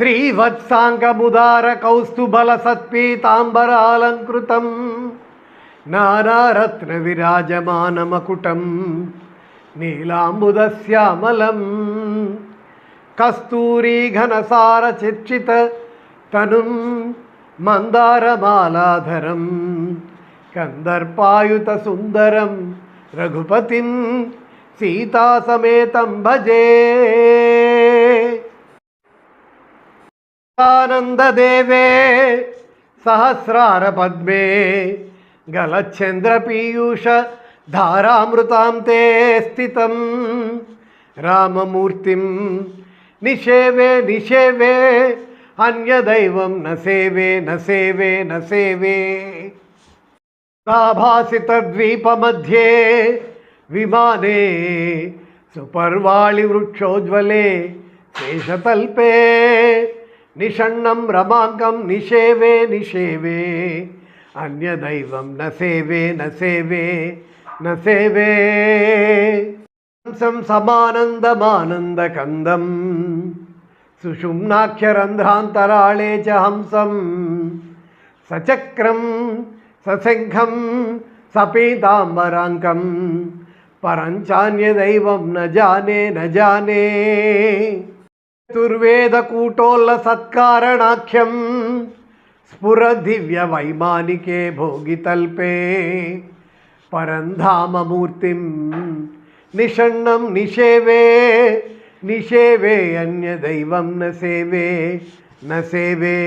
శ్రీవత్సాంగముదార కౌస్తుభల సత్పీతాంబరాలంకృతం నానారత్న విరాజమానమకుటం నీలాంబుదశ్యామలం కస్తూరీ ఘనసార చిర్చిత తనుం మందారమాలాధరం కందర్పాయుత సుందరం రఘుపతిం సీతాసమేతం భజే. ఆనందదేవే సహస్రార పద్మే గలచంద్రపీయూష ధారామృతాం తే స్థితం రామమూర్తిం నిషేవే నిషేవే అన్యదైవం న సేవే న సేవే న సేవే. భాసితద్వీపమధ్యే విమానే సుపర్వాళి వృక్షోజ్వలే శేషతల్పే నిషణ్ణం రమాంగం నిషేవే నిషేవే అన్యదైవం న సేవే న సేవే న సేవే. సమానందమానందకందం సుషుమ్నాఖ్యరంధ్రాంతరాళే చ హంసం సచక్రం సశంఖం సపీతాంబరాంకం పరంచాన్యదైవం న జానే న జానే. తుర్వేదకూటోల్ల సత్కారణాఖ్యం స్ఫురదివ్య వైమానికే భోగితల్పే పరంధామమూర్తిం నిషణ్ణం నిషేవే నిషేవే అన్యదైవం న సేవే న సేవే.